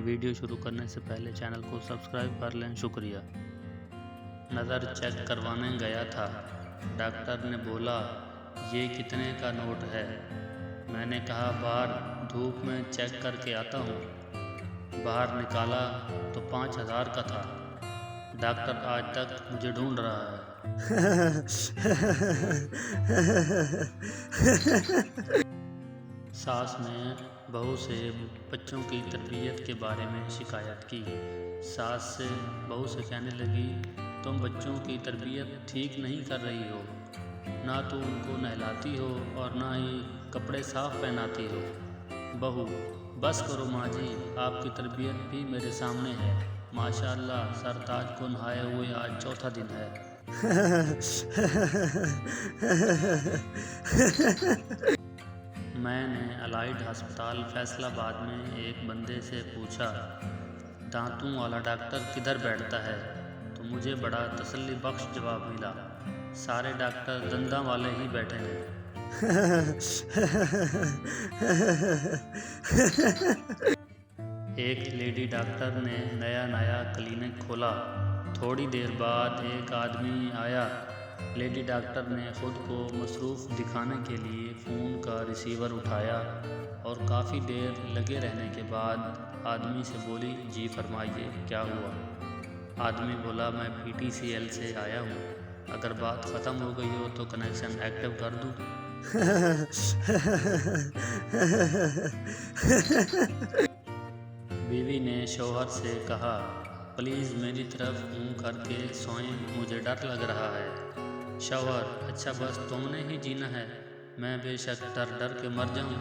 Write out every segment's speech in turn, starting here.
Video شروع کرنے سے پہلے چینل کو سبسکرائب کر لیں، شکریہ۔ نظر چیک کروانے گیا تھا، ڈاکٹر نے بولا یہ کتنے کا نوٹ ہے؟ میں نے کہا باہر دھوپ میں چیک کر کے آتا ہوں۔ باہر نکالا تو 5000 کا تھا۔ ڈاکٹر آج تک مجھے ڈھونڈ رہا ہے۔ ساس نے بہو سے بچوں کی تربیت کے بارے میں شکایت کی۔ ساس سے بہو سے کہنے لگی تم بچوں کی تربیت ٹھیک نہیں کر رہی ہو، نہ تو ان کو نہلاتی ہو اور نہ ہی کپڑے صاف پہناتی ہو۔ بہو بس کرو ماں جی، آپ کی تربیت بھی میرے سامنے ہے، ماشاءاللہ سرتاج کو نہائے ہوئے آج چوتھا دن ہے۔ میں نے الائڈ ہسپتال فیصل آباد میں ایک بندے سے پوچھا دانتوں والا ڈاکٹر کدھر بیٹھتا ہے؟ تو مجھے بڑا تسلی بخش جواب ملا، سارے ڈاکٹر دنداں والے ہی بیٹھے ہیں۔ ایک لیڈی ڈاکٹر نے نیا کلینک کھولا۔ تھوڑی دیر بعد ایک آدمی آیا۔ لیڈی ڈاکٹر نے خود کو مصروف دکھانے کے لیے فون کا ریسیور اٹھایا اور کافی دیر لگے رہنے کے بعد آدمی سے بولی جی فرمائیے کیا ہوا؟ آدمی بولا میں PTCL سے آیا ہوں، اگر بات ختم ہو گئی ہو تو کنیکشن ایکٹیو کر دوں۔ بیوی نے شوہر سے کہا پلیز میری طرف منہ کر کے سوئیں، مجھے ڈر لگ رہا ہے۔ شوہر اچھا بس تم نے ہی جینا ہے، میں بے شک ڈر کے مر جاؤں۔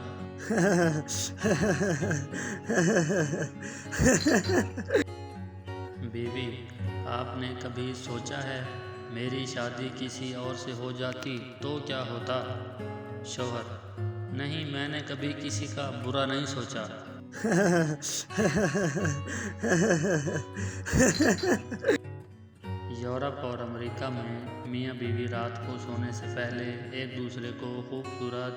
بیوی آپ نے کبھی سوچا ہے میری شادی کسی اور سے ہو جاتی تو کیا ہوتا؟ شوہر نہیں، میں نے کبھی کسی کا برا نہیں سوچا۔ یورپ اور امریکہ میں میاں بیوی رات کو سونے سے پہلے ایک دوسرے کو خوبصورت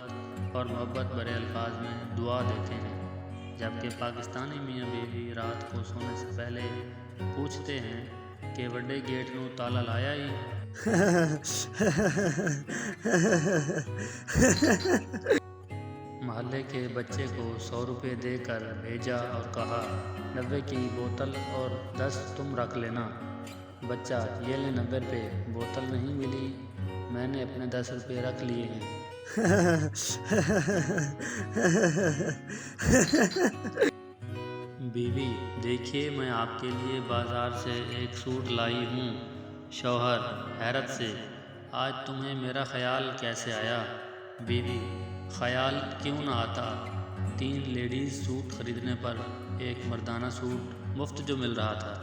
اور محبت بھرے الفاظ میں دعا دیتے ہیں، جبکہ پاکستانی میاں بیوی رات کو سونے سے پہلے پوچھتے ہیں کہ وڈے گیٹ نوں تالا لایا ہی؟ محلے کے بچے کو 100 روپے دے کر بھیجا اور کہا 90 کی بوتل اور 10 تم رکھ لینا۔ بچہ یہ لے 90 روپے، بوتل نہیں ملی، میں نے اپنے 10 روپے رکھ لیے ہیں۔ بیوی دیکھیے میں آپ کے لیے بازار سے ایک سوٹ لائی ہوں۔ شوہر حیرت سے آج تمہیں میرا خیال کیسے آیا؟ بیوی خیال کیوں نہ آتا، 3 لیڈیز سوٹ خریدنے پر ایک مردانہ سوٹ مفت جو مل رہا تھا۔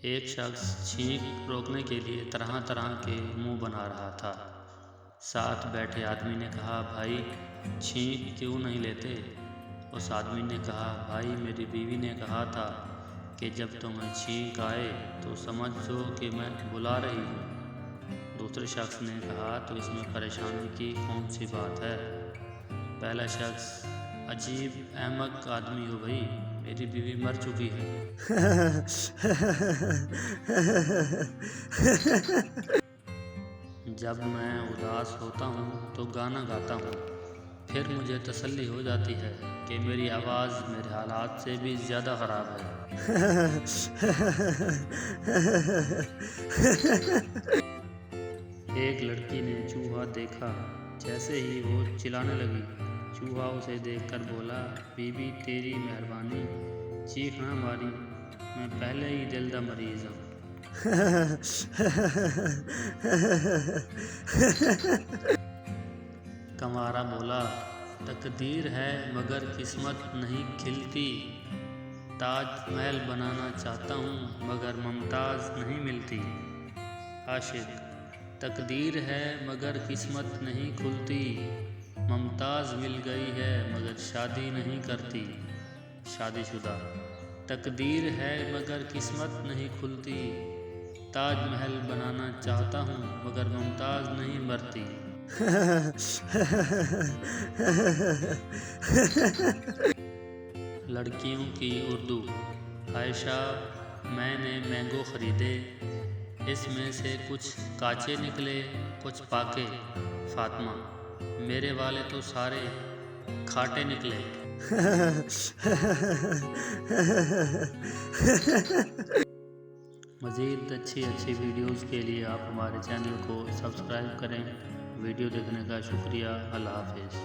ایک شخص چھینک روکنے کے لیے طرح کے منہ بنا رہا تھا۔ ساتھ بیٹھے آدمی نے کہا بھائی چھینک کیوں نہیں لیتے؟ اس آدمی نے کہا بھائی میری بیوی نے کہا تھا کہ جب تمہیں چھینک آئے تو سمجھو کہ میں بلا رہی ہوں۔ دوسرے شخص نے کہا تو اس میں پریشانی کی کون سی بات ہے؟ پہلا شخص عجیب احمق آدمی ہو بھائی، میری بیوی مر چکی ہے۔ جب میں اداس ہوتا ہوں تو گانا گاتا ہوں، پھر مجھے تسلی ہو جاتی ہے کہ میری آواز میرے حالات سے بھی زیادہ خراب ہے۔ ایک لڑکی نے چوہا دیکھا، جیسے ہی وہ چلانے لگی، چوہا اسے دیکھ کر بولا بی بی تیری مہربانی، چیخ نہ ماری، میں پہلے ہی دل دا مریض ہوں۔ کنوارا بولا تقدیر ہے مگر قسمت نہیں کھلتی، تاج محل بنانا چاہتا ہوں مگر ممتاز نہیں ملتی۔ عاشق تقدیر ہے مگر قسمت نہیں کھلتی، ممتاز مل گئی ہے مگر شادی نہیں کرتی۔ شادی شدہ تقدیر ہے مگر قسمت نہیں کھلتی، تاج محل بنانا چاہتا ہوں مگر ممتاز نہیں مرتی۔ لڑکیوں کی اردو۔ عائشہ، میں نے مینگو خریدے، اس میں سے کچھ کاچے نکلے کچھ پاکے۔ فاطمہ، میرے والے تو سارے کھاٹے نکلے۔ مزید اچھی ویڈیوز کے لیے آپ ہمارے چینل کو سبسکرائب کریں۔ ویڈیو دیکھنے کا شکریہ۔ اللہ حافظ۔